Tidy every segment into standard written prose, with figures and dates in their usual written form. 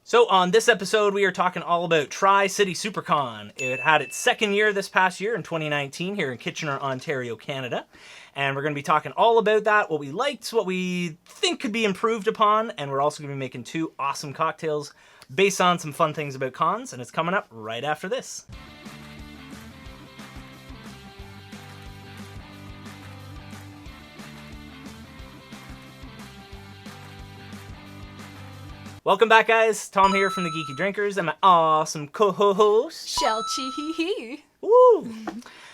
So on this episode, we are talking all about Tri-City SuperCon. It had its second year this past year in 2019 here in Kitchener, Ontario, Canada. And we're going to be talking all about that, what we liked, what we think could be improved upon, and we're also going to be making 2 awesome cocktails based on some fun things about cons, and it's coming up right after this. Welcome back, guys. Tom here from the Geeky Drinkers and my awesome co-host, Shelle Tom. Woo!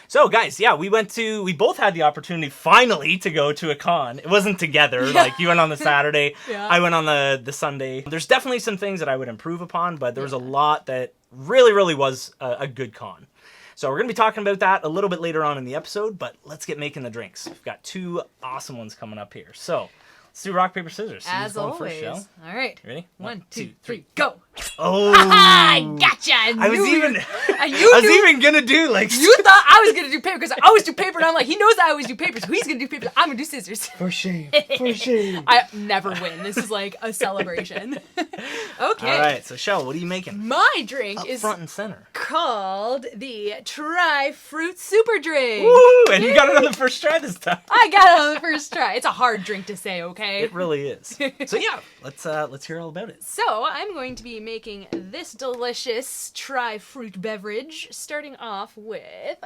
So, guys, yeah, we both had the opportunity finally to go to a con. It wasn't together. Like, you went on the Saturday, Yeah. I went on the Sunday. There's definitely some things that I would improve upon, but there was a lot that really was a good con. So we're going to be talking about that a little bit later on in the episode, but let's get making the drinks. We've got 2 awesome ones coming up here. So, let's do rock, paper, scissors. As always. First, Shelle. All right. Ready? 1, 2, 3, go. Oh! I gotcha. I was even gonna do like. You thought I was gonna do paper because I always do paper, and I'm like, he knows I always do paper, so he's gonna do paper. I'm gonna do scissors. For shame. For shame. I never win. This is like a celebration. Okay. All right. So, Shelle, what are you making? My drink Up is front and center. called the Tri-Fruit Super Drink. Woo! And you got it on the first try this time. I got it on the first try. It's a hard drink to say, okay? It really is. So yeah, let's hear all about it. So, I'm going to be making this delicious tri-fruit beverage, starting off with,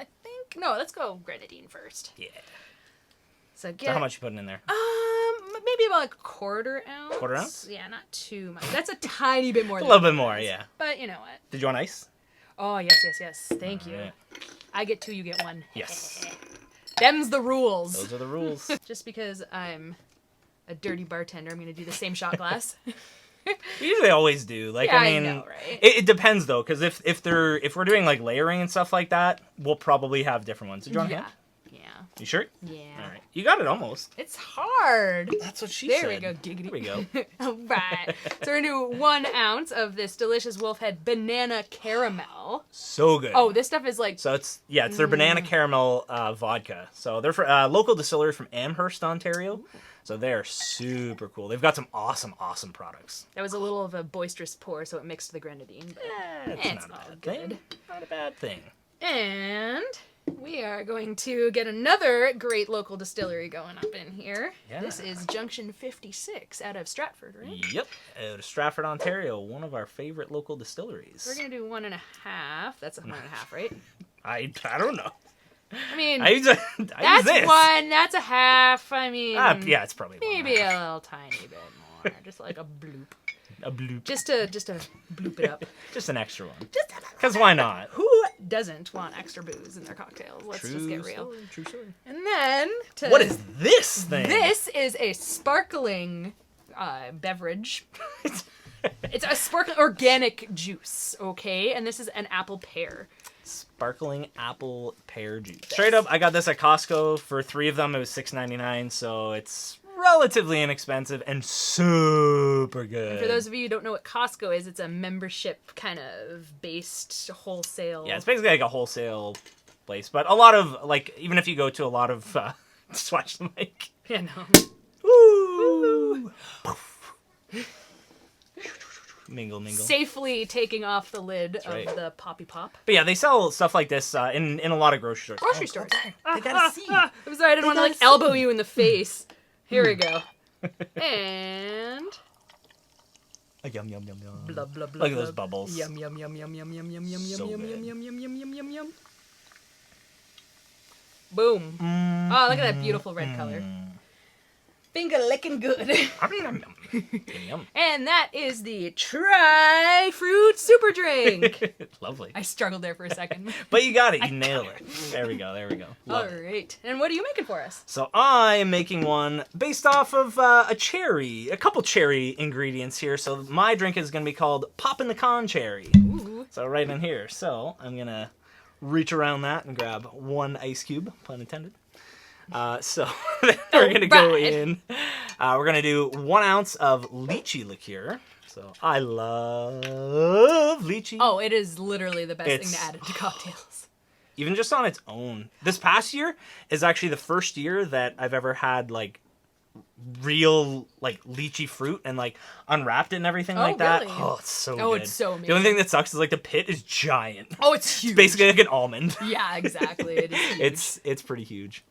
let's go Grenadine first. Yeah. So how much you putting in there? Maybe about like a quarter ounce. Quarter ounce? Yeah, not too much. That's a tiny bit more. A little bit more, yeah. But you know what? Did you want ice? Oh, yes. Thank you. Right. I get 2, you get 1. Yes. Them's the rules. Those are the rules. Just because I'm a dirty bartender, I'm going to do the same shot glass. We usually always do. Like, Yeah, I mean, I know, right? It depends though, because if we're doing like layering and stuff like that, we'll probably have different ones. Did you want Yeah. hand? Yeah. You sure? Yeah. All right. You got it almost. It's hard. That's what she There said. we go, giggity. There we go. All right. So we're going to do 1 ounce of this delicious Wolfhead banana caramel. So good. Oh, this stuff is like... So it's their banana caramel vodka. So they're for local distillery from Amherst, Ontario. So they're super cool. They've got some awesome products. That was a little of a boisterous pour, so it mixed the Grenadine. But It's it's not a all bad good. thing. Not a bad thing. And we are going to get another great local distillery going up in here. Yeah. This is Junction 56 out of Stratford, right? Yep. Out of Stratford, Ontario, one of our favorite local distilleries. We're going to do 1.5. That's a 1.5, right? I don't know. I mean, I use that's this. 1, that's a half. I mean, yeah, it's probably maybe a little tiny bit more. Just like a bloop. a bloop. Just to bloop it up. Just an extra one. Just Because why not? who doesn't want extra booze in their cocktails? Let's just get real. True story. And then What is this thing? This is a sparkling beverage. It's a sparkling organic juice, okay? And this is an apple pear. Sparkling apple pear juice. Straight up, I got this at Costco for 3 of them. It was $6.99, so it's relatively inexpensive and super good. And for those of you who don't know what Costco is, it's a membership kind of based wholesale. Yeah, it's basically like a wholesale place, but a lot of, like, even if you go to a lot of, just watch the mic. Yeah, no. Woo! Mingle. Safely taking off the lid right. of the Poppy Pop. But yeah, they sell stuff like this in a lot of grocery stores. Grocery stores. They gotta see. I'm sorry, I didn't want to like elbow you in the face. Here we go. And Yum. blah blah blah. Look at those bubbles. Yum. So good. Yum. Boom. Oh, look at that beautiful red color. Finger licking good. Yum. And that is the Tri-Fruit Super Drink. Lovely. I struggled there for a second. But you got it. You nailed it. There we go. All Love it. right. And what are you making for us? So I'm making one based off of a couple cherry ingredients here. So my drink is going to be called Poppin' the Cherry. Ooh. So right in here. So I'm going to reach around that and grab 1 ice cube, pun intended. So then we're going to go in. We're going to do 1 ounce of lychee liqueur. So I love lychee. Oh, it is literally the best thing It's- to add into cocktails. Even just on its own. This past year is actually the first year that I've ever had like real like lychee fruit and like unwrapped it and everything Oh, like that. really? Oh, it's so Oh, good. it's so The only amazing. thing that sucks is like the pit is giant. Oh, it's huge. It's basically like an almond. Yeah, exactly. It is huge. It's pretty huge.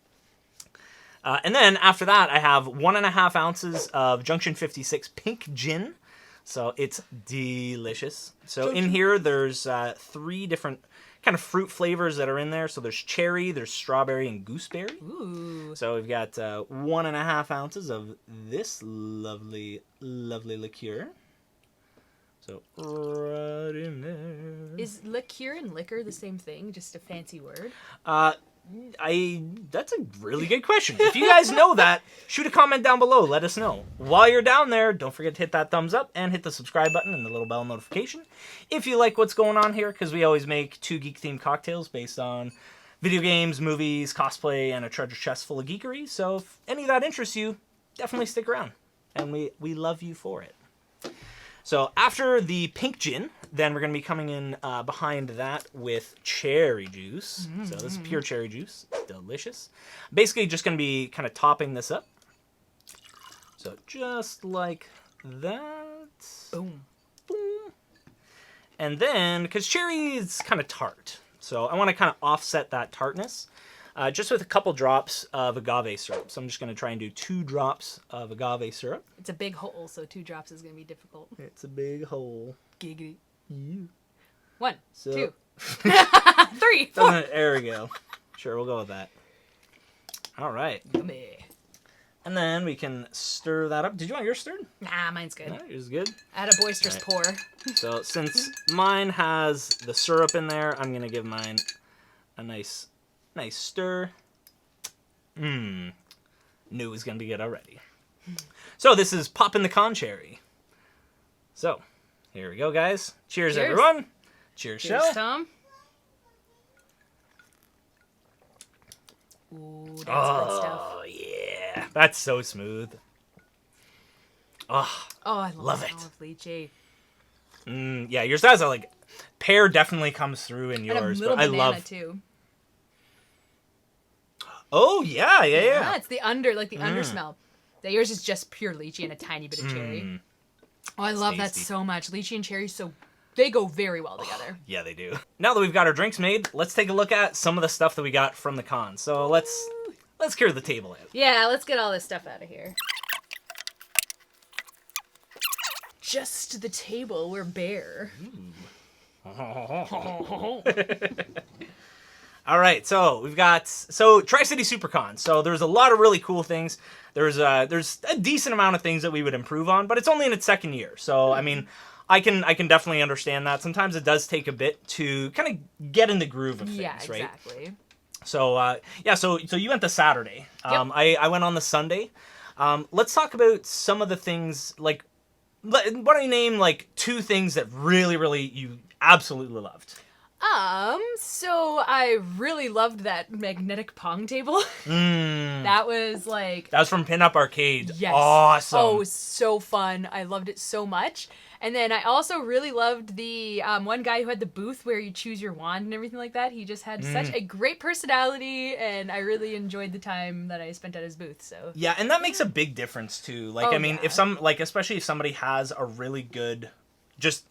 And then after that, I have 1.5 ounces of Junction 56 pink gin. So it's delicious. So in here, there's 3 different kind of fruit flavors that are in there. So there's cherry, there's strawberry, and gooseberry. Ooh. So we've got 1.5 ounces of this lovely, lovely liqueur. So right in there. Is liqueur and liquor the same thing? Just a fancy word? That's a really good question. If you guys know that, shoot a comment down below. Let us know. While you're down there, don't forget to hit that thumbs up and hit the subscribe button and the little bell notification. If you like what's going on here, because we always make 2 geek-themed cocktails based on video games, movies, cosplay, and a treasure chest full of geekery. So if any of that interests you, definitely stick around. And we love you for it. So after the pink gin, then we're going to be coming in behind that with cherry juice. So this is pure cherry juice. Delicious. Basically just going to be kind of topping this up. So just like that. Boom. Boom. And then, because cherry is kind of tart, so I want to kind of offset that tartness just with a couple drops of agave syrup. So I'm just going to try and do 2 drops of agave syrup. It's a big hole, so 2 drops is going to be difficult. It's a big hole. Giggity. You. 1, So- 2, 3, 4. There we go. Sure, we'll go with that. All right. Yummy. And then we can stir that up. Did you want yours stirred? Nah, mine's good. No, yours is good. Add a boisterous pour. So since mine has the syrup in there, I'm going to give mine a nice stir. Knew it was going to be good already. So this is Poppin' the Cherry. So here we go, guys. Cheers. Cheers. Everyone. Cheers, Cheers, Shelle. Tom. Ooh, that's good stuff. Oh, yeah. That's so smooth. Oh, Oh, I Love love it. it. Olive lychee. yeah, yours has a, like, pear definitely comes through in And yours, a little but I banana love... too. Oh, yeah. Yeah, it's the under smell. That yours is just pure lychee and a tiny bit of cherry. Oh, I love that tasty. so much. Lychee and cherry, they go very well together. Yeah, they do. Now that we've got our drinks made, let's take a look at some of the stuff that we got from the con. So let's clear the table out. Yeah, let's get all this stuff out of here. Just the table, we're bare. All right, so we've got Tri-City SuperCon. So there's a lot of really cool things. There's a decent amount of things that we would improve on, but it's only in its 2nd year. So I mean, I can definitely understand that. Sometimes it does take a bit to kind of get in the groove of things, Yeah, right? exactly. So so you went the Saturday. Yep. I went on the Sunday. Let's talk about some of the things. Like, why don't you name like 2 things that really you absolutely loved? So I really loved that magnetic pong table. That was like... That was from Pinup Arcade. Yes. Awesome. Oh, it was so fun. I loved it so much. And then I also really loved the one guy who had the booth where you choose your wand and everything like that. He just had such a great personality, and I really enjoyed the time that I spent at his booth. So Yeah, and that makes a big difference too. Like, Oh, I mean, yeah. especially if somebody has a really good, just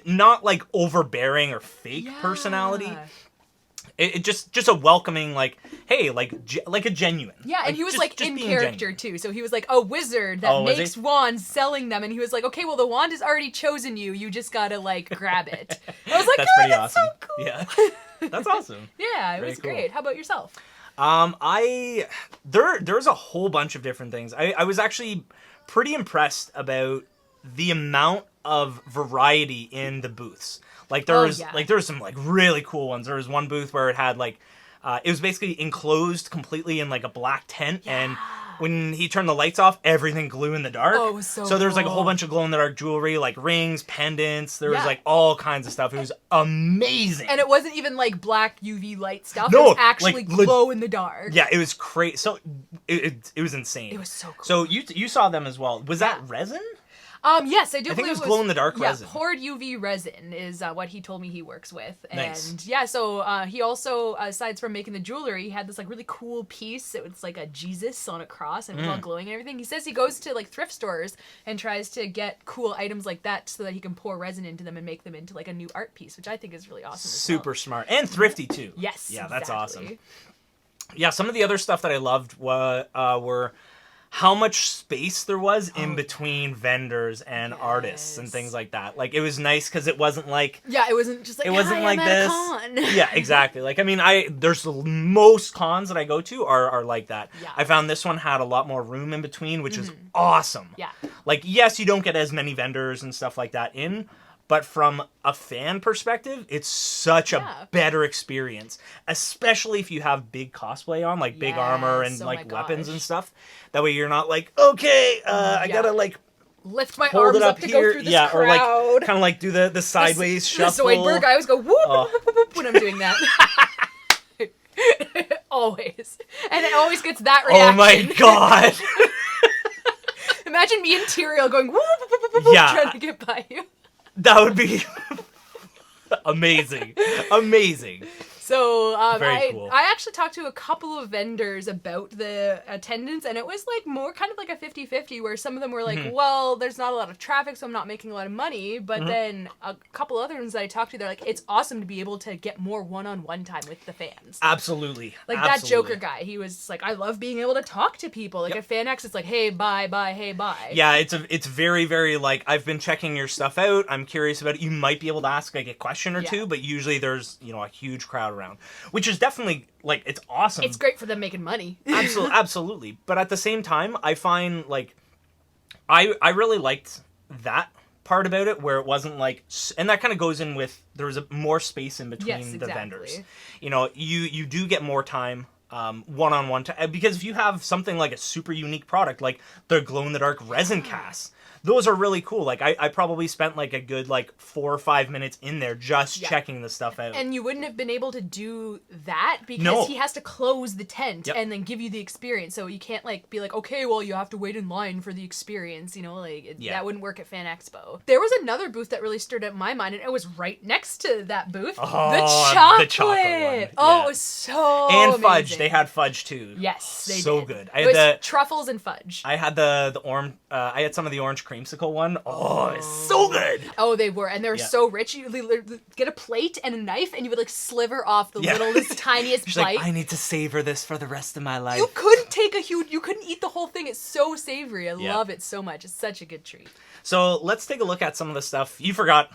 not like overbearing or fake personality. It just a welcoming, like, hey, like a genuine. Yeah, and he was like just in being character genuine. too. So he was like a wizard that Oh, was makes he? wands, selling them, and he was like, okay, well the wand has already chosen you. You just gotta like grab it. I was like, That's oh, pretty that's awesome. so cool. Yeah, that's awesome. Yeah, it Very was cool. great. How about yourself? There's a whole bunch of different things. I was actually pretty impressed about the amount of variety in the booths. Like there was some like really cool ones. There was one booth where it had like it was basically enclosed completely in like a black tent, and when he turned the lights off, everything glue in the dark. Oh, it was so there was like a cool. whole bunch of glow in the dark jewelry, like rings, pendants. There was like all kinds of stuff. It was amazing. And it wasn't even like black UV light stuff. No, it was actually like, glow in the dark. Yeah, it was crazy. So it was insane. It was so cool. So you saw them as well. Was that resin? Yes, I do. I think believe it was glow-in-the-dark yeah, resin. poured UV resin is what he told me he works with. Nice. And yeah, so he also, aside from making the jewelry, he had this like really cool piece. It was like a Jesus on a cross, and it was all glowing and everything. He says he goes to like thrift stores and tries to get cool items like that so that he can pour resin into them and make them into like a new art piece, which I think is really awesome. Super smart and thrifty too. Yes. Yeah, that's exactly. awesome. Yeah, some of the other stuff that I loved were how much space there was in between vendors and artists and things like that. Like, it was nice because it wasn't like... Yeah, it wasn't just like, it wasn't like I'm this. at a con. Yeah, exactly. Like, I mean, there's the most cons that I go to are like that. Yeah. I found this one had a lot more room in between, which is awesome. Yeah. Like, yes, you don't get as many vendors and stuff like that in, but from a fan perspective, it's such a better experience, especially if you have big cosplay on, like big armor and oh like my weapons gosh. and stuff. That way you're not like, okay, I gotta like lift my hold arms it up to here, go through this crowd. or like kind of like do the sideways shuffle. The Zoidburg, I always go whoop, whoop, whoop, whoop when I'm doing that. Always. And it always gets that reaction. Oh my god. Imagine me and Tyrael going whoop, whoop, whoop, whoop, whoop, trying to get by you. That would be amazing. Amazing. So Very cool. I actually talked to a couple of vendors about the attendance, and it was like more kind of like a 50-50, where some of them were like, well, there's not a lot of traffic, so I'm not making a lot of money. But then a couple other ones that I talked to, they're like, it's awesome to be able to get more one-on-one time with the fans. Absolutely. Like that Joker guy, he was like, I love being able to talk to people. Like at FanX, it's like, hey, bye, hey, bye. Yeah, it's very, very like, I've been checking your stuff out. I'm curious about it. You might be able to ask like a question or two, but usually there's, a huge crowd around, which is definitely like, it's awesome. It's great for them making money. Absolutely. But at the same time, I find like, I really liked that part about it, where it wasn't like, and that kind of goes in with, there was more space in between the vendors. You do get more time one-on-one because if you have something like a super unique product like the glow-in-the-dark resin casts, those are really cool. Like I probably spent like a good 4 or 5 minutes in there just checking the stuff out. And you wouldn't have been able to do that because he has to close the tent and then give you the experience. So you can't like be like, okay, well, you have to wait in line for the experience. That wouldn't work at Fan Expo. There was another booth that really stirred up my mind, and it was right next to that booth. Oh, the chocolate one. Oh, it was so and amazing. Fudge. They had fudge too. Yes, they so did. Good. It was truffles and fudge. I had the orange. I had some of the orange creamsicle one. Oh, it's so good. Oh, they were, and they were so rich. You get a plate and a knife, and you would like sliver off the littlest, tiniest She's bite. like, I need to savor this for the rest of my life. You couldn't you couldn't eat the whole thing. It's so savory. I love it so much. It's such a good treat. So let's take a look at some of the stuff. You forgot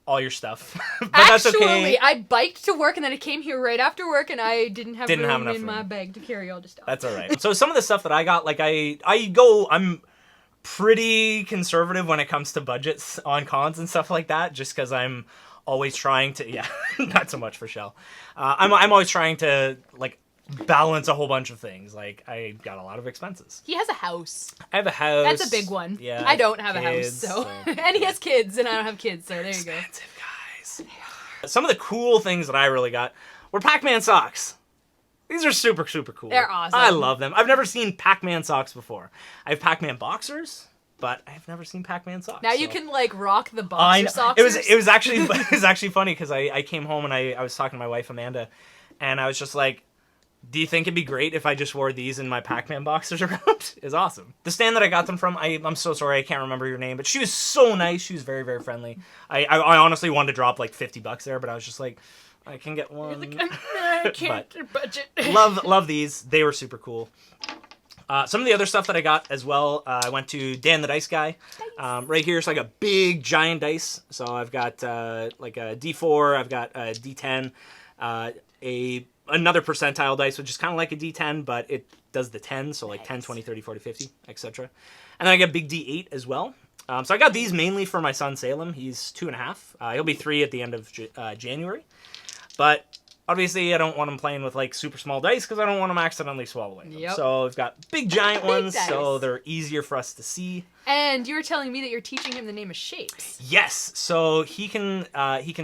all your stuff, but Actually, that's okay. I biked to work, and then I came here right after work, and I didn't have enough in room my bag to carry all the stuff. That's all right. So some of the stuff that I got, like I'm pretty conservative when it comes to budgets on cons and stuff like that, just because I'm always trying to, not so much for Shell. I'm always trying to like balance a whole bunch of things. Like I got a lot of expenses. He has a house. I have a house. That's a big one. Yeah. I don't have a house, so and he has kids, and I don't have kids, so there you go. Expensive guys. Some of the cool things that I really got were Pac-Man socks. These are super, super cool. They're awesome. I love them. I've never seen Pac-Man socks before. I have Pac-Man boxers, but I've never seen Pac-Man socks. Now you can like rock the boxer socks. It was actually funny because I came home and I was talking to my wife Amanda, and I was just like, do you think it'd be great if I just wore these in my Pac-Man boxers around? It's awesome. The stand that I got them from, I'm so sorry, I can't remember your name, but she was so nice. She was very, very friendly. I honestly wanted to drop like $50 there, but I was just like, I can get one. Like, I can't budget. love these. They were super cool. Some of the other stuff that I got as well, I went to Dan the Dice Guy. Right here, it's like a big giant dice. So I've got like a D4, I've got a D10, another percentile dice, which is kind of like a D10, but it does the 10, so like 10, 20, 30, 40, 50, etc. And then I got big D8 as well. So I got these mainly for my son Salem. He's 2.5. He'll be 3 at the end of January. But Obviously, I don't want them playing with like super small dice because I don't want them accidentally swallowing them. Yep. So we've got big giant ones, dice. so they're easier for us to see. And you were telling me that you're teaching him the name of shapes. Yes, so he can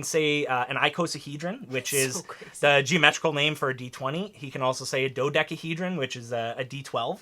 say an icosahedron, which is So crazy. the geometrical name for a D20. He can also say a dodecahedron, which is a D12,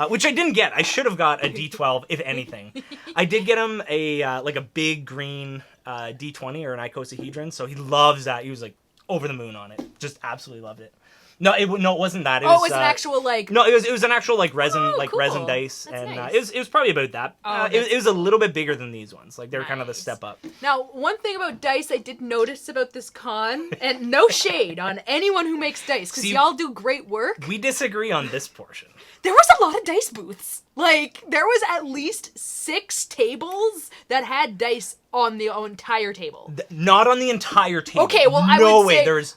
which I didn't get. I should have got a D12, if anything. I did get him a like a big green D20 or an icosahedron, so he loves that. He was like over the moon on it, just absolutely loved it. No, it wasn't that. It was an actual like. No, it was an actual like resin cool. resin dice, That's and nice. it was probably about that. Oh, it was a little bit bigger than these ones. Like they were kind of the Nice. step up. Now, one thing about dice I did notice about this con, and no shade on anyone who makes dice, because See- y'all do great work. We disagree on this portion. There was a lot of dice booths. Like, there was at least 6 tables that had dice on the entire table. Not on the entire table. Okay, well, I no would way. say-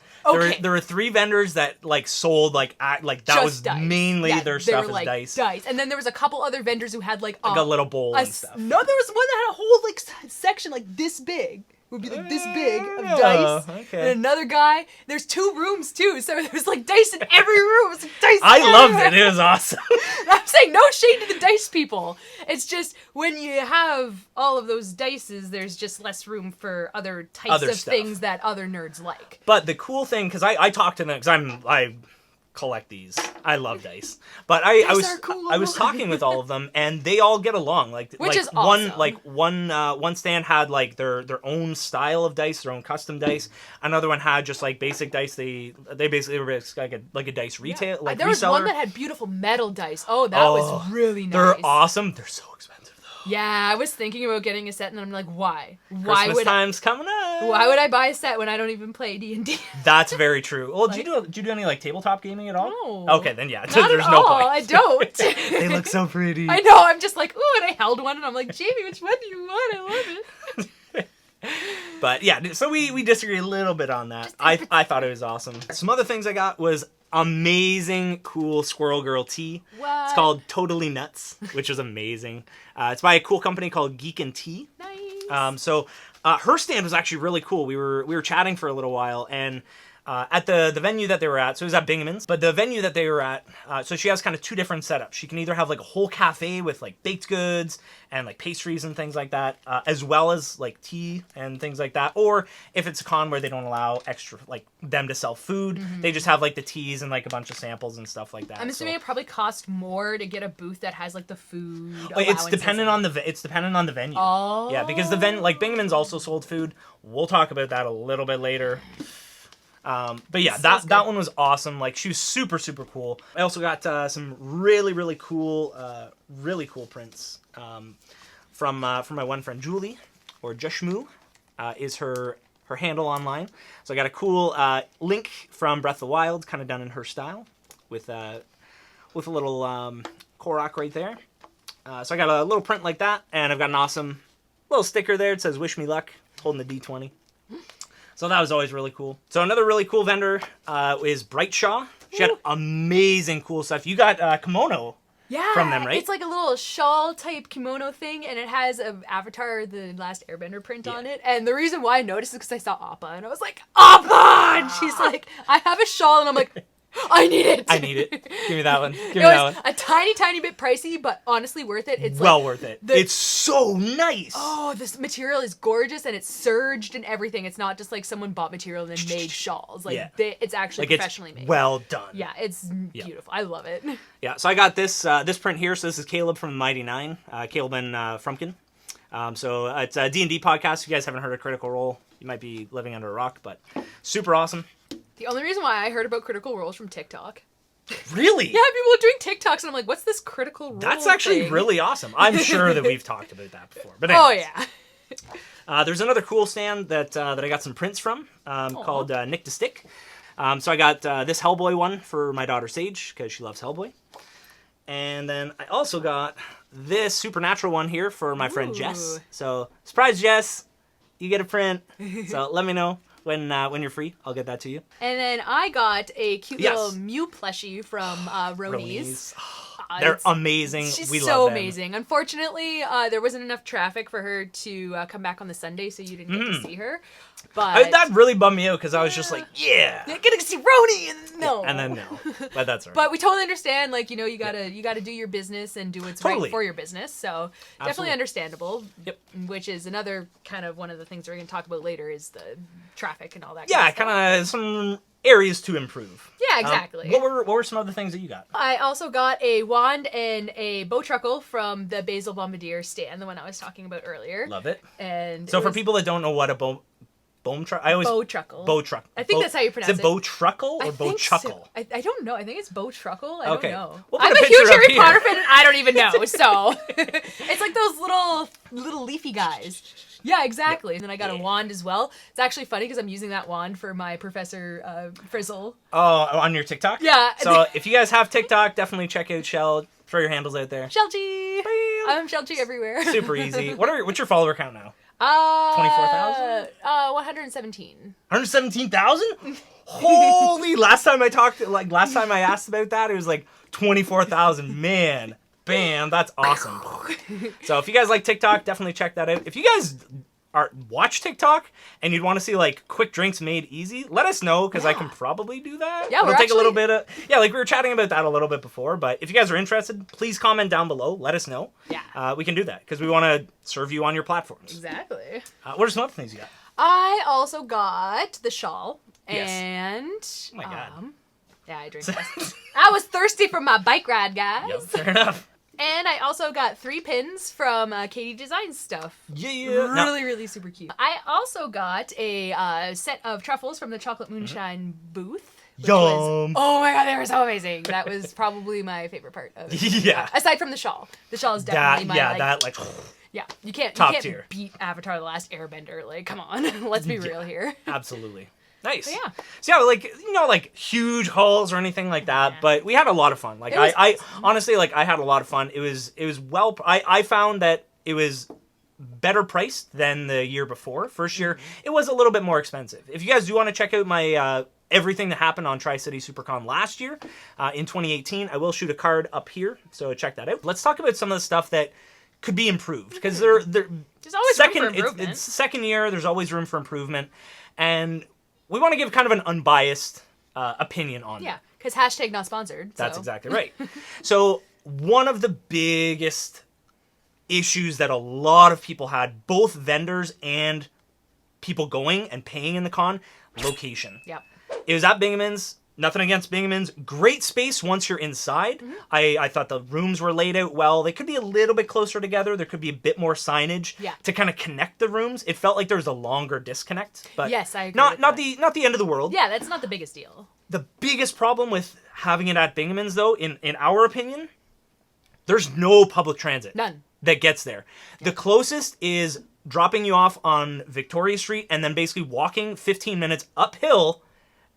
There were 3 vendors that like sold like that Just was dice. mainly Yeah, their they stuff were, is like, dice. And then there was a couple other vendors who had like Like a little bowl and stuff. No, there was one that had a whole like section like this big. Would be like this big of dice. Okay. And another guy. There's 2 rooms too, so there's like dice in every room. It's like dice. I loved everywhere. it. It was awesome. I'm saying no shade to the dice people. It's just when you have all of those dices, there's just less room for other types Other of stuff. things that other nerds like. But the cool thing, because I talked to them, because I collect these. I love dice. But I Dice was are cool. I was talking with all of them, and they all get along. Like Which like is awesome. one stand had like their own style of dice, their own custom dice. Another one had just like basic dice. They basically were like a dice retail like There was reseller. one that had beautiful metal dice. Oh, that was really nice. They're awesome. They're so expensive though. Yeah, I was thinking about getting a set, and I'm like, why? Why Christmas would time's coming up. Why would I buy a set when I don't even play D&D? That's very true. Well, Like- do you do any like tabletop gaming at all? No. Okay, then yeah. Not There's at no all. point. I don't. They look so pretty. I know. I'm just like, ooh, and I held one, and I'm like, Jamie, which one do you want? I love it. But yeah, so we disagree a little bit on that. I thought it was awesome. Some other things I got was amazing, cool Squirrel Girl tea. What? It's called Totally Nuts, which is amazing. It's by a cool company called Geeky. Nice. So her stand was actually really cool. We were chatting for a little while, and at the venue that they were at, so it was at Bingham's, but the venue that they were at, so she has kind of 2 different setups. She can either have like a whole cafe with like baked goods and like pastries and things like that, as well as like tea and things like that. Or if it's a con where they don't allow extra, like them to sell food, they just have like the teas and like a bunch of samples and stuff like that. I'm assuming it probably costs more to get a booth that has like the food. It's dependent on the venue. Oh. Yeah, because like Bingham's also sold food. We'll talk about that a little bit later. But yeah, that one was awesome. Like she was super cool. I also got some really cool prints from my one friend Julie, or Jushmu, is her handle online. So I got a cool link from Breath of the Wild, kind of done in her style, with a little Korok right there. So I got a little print like that, and I've got an awesome little sticker there. It says "Wish me luck," holding the D20. So that was always really cool. So another really cool vendor is Brightshaw. She had amazing cool stuff. You got kimono from them, right? It's like a little shawl type kimono thing, and it has an Avatar, the Last Airbender print on it. And the reason why I noticed is because I saw Appa, and I was like, Appa! And she's like, I have a shawl, and I'm like, I need it. I need it. Give me that one. Give me It that was one. a tiny bit pricey, but honestly worth it. It's Well like, worth it. the- It's so nice. oh, this material is gorgeous, and it's serged and everything. It's not just like someone bought material and then made shawls. Like Yeah. it's actually Like professionally it's made. well done. Yeah, it's beautiful. I love it. Yeah, so I got this print here. So this is Caleb from the Mighty Nine, Caleb and Frumpkin. So it's a D&D podcast. If you guys haven't heard of Critical Role, you might be living under a rock, but super awesome. The only reason why I heard about Critical Role is from TikTok. Really? Yeah, people are doing TikToks, and I'm like, what's this Critical Role That's actually thing? really awesome. I'm sure that we've talked about that before. But Oh, anyways. yeah. There's another cool stand that I got some prints from called Nick to Stick. So I got this Hellboy one for my daughter Sage because she loves Hellboy. And then I also got this Supernatural one here for my friend Jess. Ooh. So surprise, Jess, you get a print. So let me know when you're free. I'll get that to you. And then I got a cute Yes. little Mew plushie from Ronies. They're amazing. She's we so love them. amazing. Unfortunately, there wasn't enough traffic for her to come back on the Sunday, so you didn't get to see her. But That really bummed me out because I was just like, yeah. you're gonna see Roni, and no. And then no. But that's all right. But we totally understand, like, you gotta do your business and do what's Totally. right for your business. So definitely Absolutely. understandable. Yep. Which is another kind of one of the things we're gonna talk about later is the traffic and all that. Yeah, kind of kind of some areas to improve. Yeah, exactly. What were some other things that you got? I also got a wand and a bow truckle from the Basil Bombardier stand, the one I was talking about earlier. Love it. And So for people that don't know what a bow truckle. bow truckle. I think that's how you pronounce it. Is it bow truckle or bow chuckle? So. I don't know. I think it's bow truckle. I don't know. We'll put I'm a a picture huge up Harry here. Potter fan, and I don't even know. So it's like those little leafy guys. Yeah, exactly. And then I got a wand as well. It's actually funny because I'm using that wand for my Professor Frizzle. Oh, on your TikTok? Yeah. So if you guys have TikTok, definitely check out Shelle. Throw your handles out there. Shelty. I'm Shelty everywhere. Super easy. What's your follower count now? 24,000? 117. 117,000? Holy! Last time I asked about that, it was like 24,000. Man, bam, that's awesome. So if you guys like TikTok, definitely check that out. If you guys watch TikTok and you'd want to see like quick drinks made easy, let us know because I can probably do that. Yeah, it'll take a little bit of like we were chatting about that a little bit before. But if you guys are interested, please comment down below. Let us know. Yeah, we can do that because we want to serve you on your platforms. Exactly. What are some other things you got? I also got the shawl Yes. and Oh my God. yeah, I drank less. I was thirsty from my bike ride, guys. Yep, fair enough. And I also got 3 pins from Katie Designs stuff. Yeah. Really super cute. I also got a set of truffles from the Chocolate Moonshine booth. Yum. Oh my God, they were so amazing. That was probably my favorite part of it. Yeah. Aside from the shawl. The shawl is definitely yeah, you can't tier. beat Avatar: The Last Airbender. Like, come on, let's be real here. Absolutely. Nice. But yeah. So yeah, like huge hauls or anything like that, but we had a lot of fun. Like I honestly I had a lot of fun. It was I found that it was better priced than the year before. First year it was a little bit more expensive. If you guys do want to check out my everything that happened on Tri-City SuperCon last year in 2018, I will shoot a card up here, so check that out. Let's talk about some of the stuff that could be improved because there's always room for improvement. It's second year. There's always room for improvement, and we want to give kind of an unbiased opinion on it. Yeah, because hashtag not sponsored. That's so. exactly right. So one of the biggest issues that a lot of people had, both vendors and people going and paying in the con, location. Yep. It was at Bingaman's. Nothing against Bingaman's. Great space once you're inside. I thought the rooms were laid out well. They could be a little bit closer together. There could be a bit more signage to kind of connect the rooms. It felt like there was a longer disconnect. But yes, I agree. Not the end of the world. Yeah, that's not the biggest deal. The biggest problem with having it at Bingaman's, though, in our opinion, there's no public transit. None. That gets there. Yeah. The closest is dropping you off on Victoria Street and then basically walking 15 minutes uphill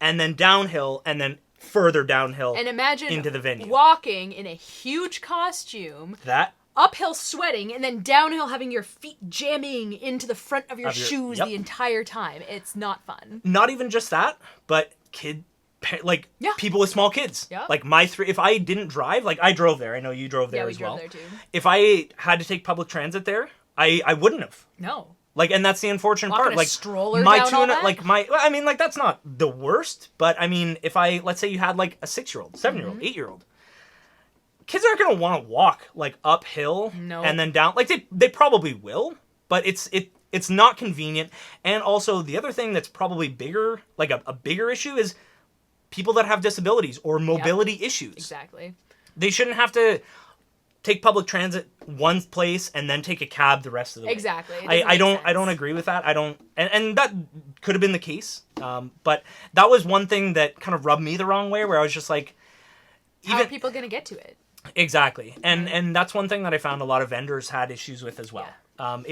and then downhill, and then further downhill and imagine into the venue. Walking in a huge costume, uphill sweating, and then downhill having your feet jamming into the front of your shoes the entire time. It's not fun. Not even just that, but people with small kids. Yeah. Like if I didn't drive, like I drove there. I know you drove there as well. Yeah, we drove there too. If I had to take public transit there, I wouldn't have. No. And that's the unfortunate part. A stroller my down all that? That's not the worst. But I mean, if let's say you had like a 6-year-old, 7-year-old, 8-year-old, kids aren't gonna want to walk like uphill and then down. Like they probably will, but it's not convenient. And also the other thing that's probably bigger, like a bigger issue, is people that have disabilities or mobility issues. Exactly. They shouldn't have to take public transit one place and then take a cab the rest of the way. Exactly. I don't agree with that. And that could have been the case. But that was one thing that kind of rubbed me the wrong way, where I was just like, how are people going to get to it? Exactly. And that's one thing that I found a lot of vendors had issues with as well. Yeah.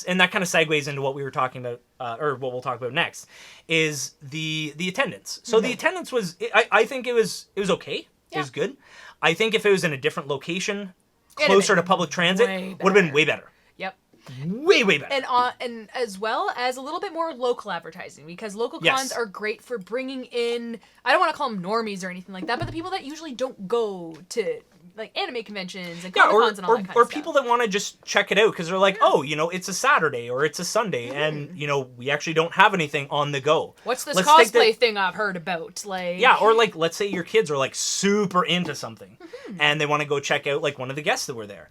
And that kind of segues into what we were talking about, or what we'll talk about next, is the attendance. So the attendance was, I think it was okay. Yeah. It was good. I think if it was in a different location, closer to public transit, would have been way better. Yep. Way better. And as well as a little bit more local advertising, because local cons are great for bringing in, I don't want to call them normies or anything like that, but the people that usually don't go to like anime conventions and Yeah, Comic-Cons and all that kind or of people stuff. that want to just check it out because they're like, oh, it's a Saturday or it's a Sunday, and we actually don't have anything on the go. What's this Let's take cosplay thing I've heard about? Like, yeah, or like let's say your kids are like super into something, and they want to go check out like one of the guests that were there.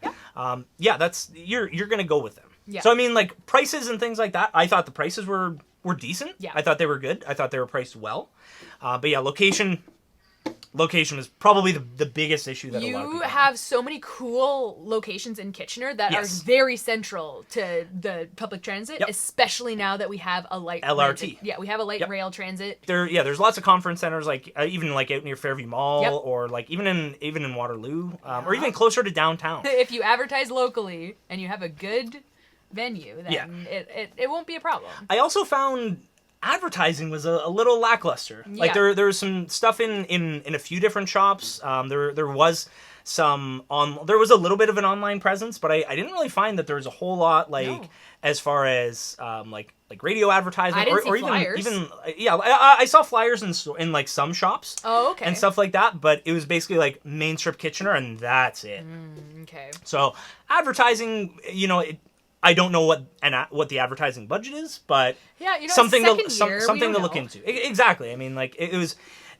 Yeah. That's you're gonna go with them. Yeah. So I mean, like prices and things like that. I thought the prices were decent. Yeah. I thought they were good. I thought they were priced well. But yeah, location was probably the biggest issue that a lot of you people have so many cool locations in Kitchener that Yes. are very central to the public transit, Yep. especially now that we have a light LRT. Yeah, we have a light Yep. rail transit. There's lots of conference centers, like even like out near Fairview Mall, Yep. or like even in Waterloo, or even closer to downtown. If you advertise locally and you have a good venue, then Yeah. it won't be a problem. I also found advertising was a little lackluster. Like Yeah. there was some stuff in a few different shops. There was there was a little bit of an online presence, but I didn't really find that there was a whole lot No. as far as like radio advertising I didn't see or even flyers. I saw flyers in like some shops. Oh, okay. And stuff like that, but it was basically like main strip Kitchener, and that's it. Okay. So advertising, I don't know what the advertising budget is, but Yeah, something second to year, we something don't to look know. into. Exactly. I mean, like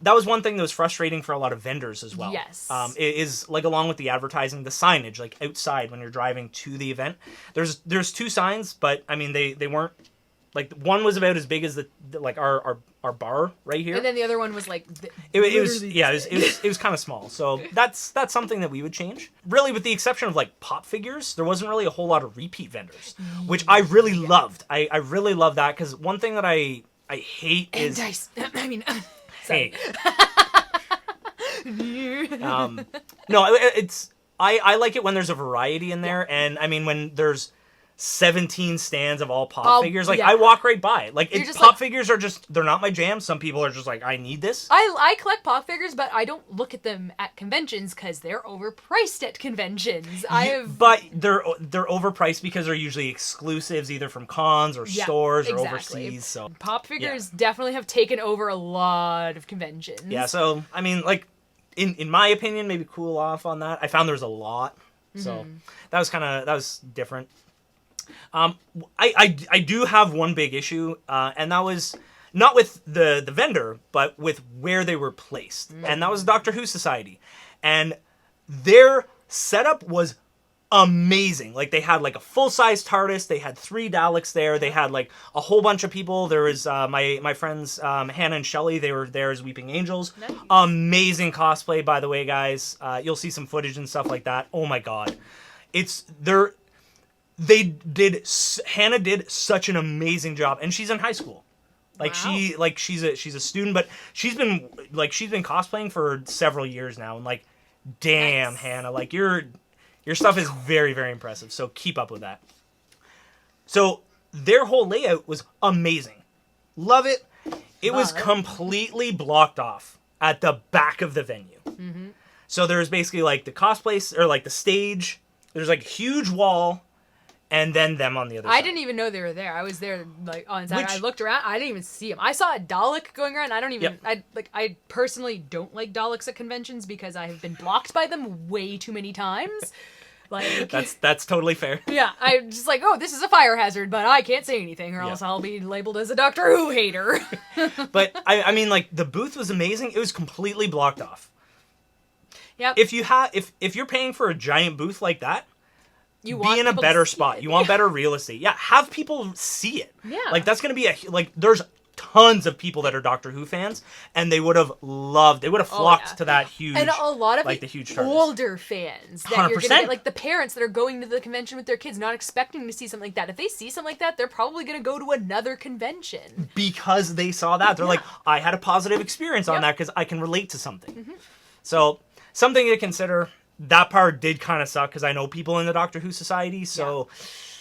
that was one thing that was frustrating for a lot of vendors as well. Yes. It is like along with the advertising, the signage, like outside when you're driving to the event. There's two signs, but I mean they weren't like one was about as big as the like our bar right here. And then the other one was like It was literally it was kind of small. So that's something that we would change. Really, with the exception of like pop figures, there wasn't really a whole lot of repeat vendors, which I really loved. I really love that because one thing that I hate and is dice. I mean, hey. sorry. No, it's I like it when there's a variety in there, and I mean when there's 17 stands of all pop figures, like yeah. I walk right by. Like You're just pop like- figures are just they're not my jam. Some people are just like I need this. I collect pop figures, but I don't look at them at conventions because they're overpriced at conventions. But they're overpriced because they're usually exclusives, either from cons or stores or exactly. overseas. So Pop figures definitely have taken over a lot of conventions. yeah, so I mean, like in my opinion, maybe cool off on that. I found there was a lot, so that was different. I do have one big issue, and that was not with the vendor, but with where they were placed, and that was Doctor Who Society, and their setup was amazing. Like they had like a full-size TARDIS, they had 3 Daleks there, they had like a whole bunch of people. There was my friends Hannah and Shelley, they were there as Weeping Angels. Nice. Amazing cosplay, by the way, guys. You'll see some footage and stuff like that. Oh my god, Hannah did such an amazing job, and she's in high school. Like Wow. she's a student, but she's been cosplaying for several years now, and like damn, Nice. Hannah, like your stuff is very, very impressive. So keep up with that. So their whole layout was amazing. Love it. It was But- completely blocked off at the back of the venue. So there's basically like the cosplay or like the stage. There's like a huge wall, and then them on the other side. I didn't even know they were there. I was there like on Saturday. Which- I looked around. I didn't even see them. I saw a Dalek going around. I don't even. Yep. I personally don't like Daleks at conventions because I have been blocked by them way too many times. Like That's totally fair. yeah, I'm just like, oh, this is a fire hazard, but I can't say anything, or else I'll be labeled as a Doctor Who hater. But I mean, like the booth was amazing. It was completely blocked off. Yep. If you're paying for a giant booth like that, You be in a people to better see spot. it. You want better real estate. Yeah, have people see it. Yeah. Like that's gonna be there's tons of people that are Doctor Who fans, and they would have flocked yeah. to that huge, And a lot of like the huge TARDIS. older fans that you're gonna 100%. get, like the parents that are going to the convention with their kids, not expecting to see something like that. If they see something like that, they're probably gonna go to another convention. Because they saw that. They're like, I had a positive experience on Yep. that because I can relate to something. So something to consider. That part did kind of suck because I know people in the Doctor Who Society, so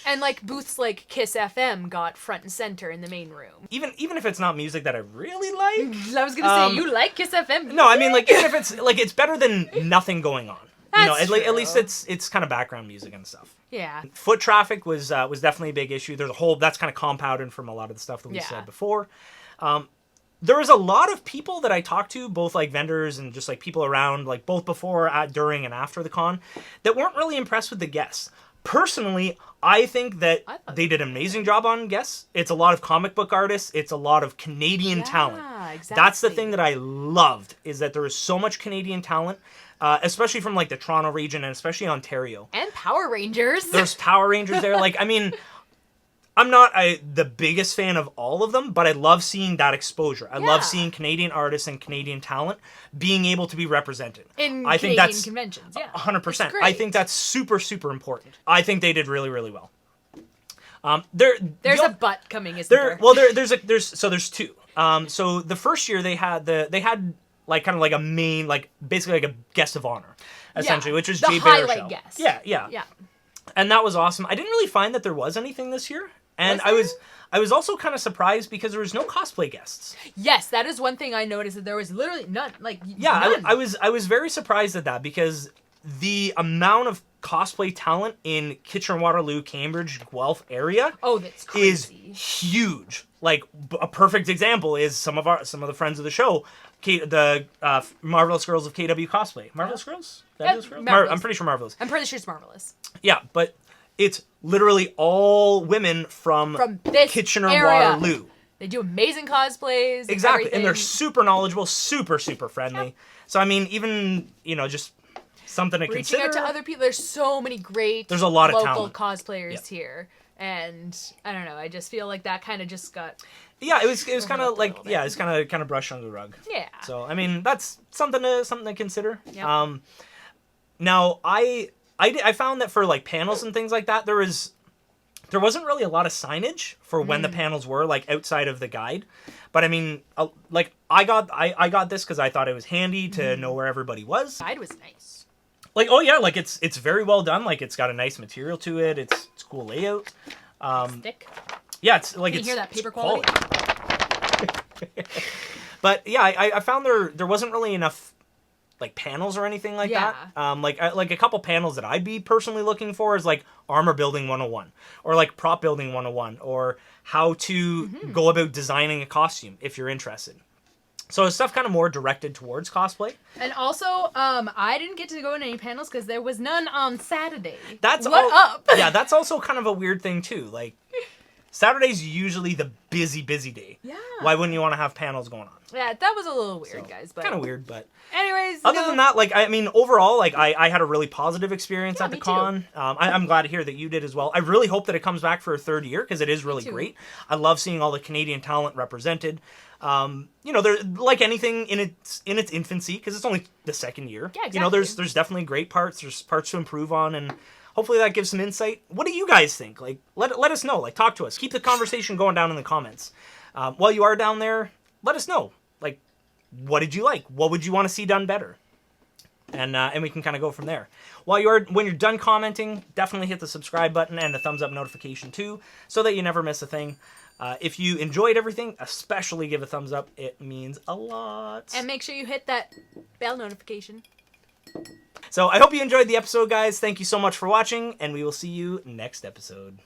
And like booths like Kiss FM got front and center in the main room. even if it's not music that I really like, I was gonna say, you like Kiss FM? no, I mean like even if it's like it's better than nothing going on. That's At true. least it's kind of background music and stuff. Yeah. Foot traffic was definitely a big issue. There's that's kind of compounded from a lot of the stuff that we Yeah. said before. there was a lot of people that I talked to, both like vendors and just like people around, like both before, during, and after the con, that weren't really impressed with the guests. Personally, I think that they did an amazing job on guests. It's a lot of comic book artists. It's a lot of Canadian talent. Exactly. That's the thing that I loved, is that there was so much Canadian talent, especially from like the Toronto region and especially Ontario. And Power Rangers. There's Power Rangers there. Like, I mean, I'm not the biggest fan of all of them, but I love seeing that exposure. I love seeing Canadian artists and Canadian talent being able to be represented. In I Canadian think that's conventions, 100%. I think that's super, super important. I think they did really, really well. There's a butt coming, isn't there? Well, there's two. So the first year they had like kind of like a main, like basically like a guest of honor, essentially, which was Jay Baruchel. Guest. Yeah. And that was awesome. I didn't really find that there was anything this year. And I was also kind of surprised because there was no cosplay guests. Yes, that is one thing I noticed, that there was literally none. I was very surprised at that, because the amount of cosplay talent in Kitchener-Waterloo, Cambridge, Guelph area that's crazy. Is huge. Like, a perfect example is some of the friends of the show, the Marvelous Girls of KW Cosplay. Marvelous Girls? Marvelous. I'm pretty sure Marvelous. I'm pretty sure it's Marvelous. Yeah, but it's literally all women from this Kitchener-Waterloo. They do amazing cosplays. Exactly, and they're super knowledgeable, super, super friendly. Yep. So, I mean, even, just something to consider. Reaching out to other people. There's so many great There's a lot of local talent. cosplayers here. And, I don't know, I just feel like that kind of just got... Yeah, it was kind of like, it's kind of brushed under the rug. Yeah. So, I mean, that's something to consider. Yep. Now, I found that for like panels and things like that, there wasn't really a lot of signage for when the panels were, like, outside of the guide. But I mean, like, I got this because I thought it was handy to know where everybody was. The guide was nice. Like, oh yeah, like it's very well done. Like, it's got a nice material to it. It's cool layout. Thick. Yeah, it's like, Can you hear that paper quality? But yeah, I found there wasn't really enough like panels or anything like that. Like a couple panels that I'd be personally looking for is like armor building 101, or like prop building 101, or how to go about designing a costume if you're interested. So stuff kind of more directed towards cosplay. And also, I didn't get to go in any panels because there was none on Saturday. That's up? Yeah, that's also kind of a weird thing too. Like, Saturday's usually the busy day. Yeah. Why wouldn't you want to have panels going on? Yeah, that was a little weird, guys. But kind of weird, but... Anyways, other than that, like, I mean, overall, like, I had a really positive experience at the con. I'm glad to hear that you did as well. I really hope that it comes back for a third year, because it is really great. I love seeing all the Canadian talent represented. There, like anything in its infancy, because it's only the second year. Yeah, exactly. There's definitely great parts. There's parts to improve on, and hopefully that gives some insight. What do you guys think? Like, let us know. Like, talk to us. Keep the conversation going down in the comments. While you are down there, let us know. Like, what did you like? What would you want to see done better? And we can kind of go from there. When you're done commenting, definitely hit the subscribe button and the thumbs up notification too, so that you never miss a thing. If you enjoyed everything, especially give a thumbs up. It means a lot. And make sure you hit that bell notification. So I hope you enjoyed the episode, guys. Thank you so much for watching, and we will see you next episode.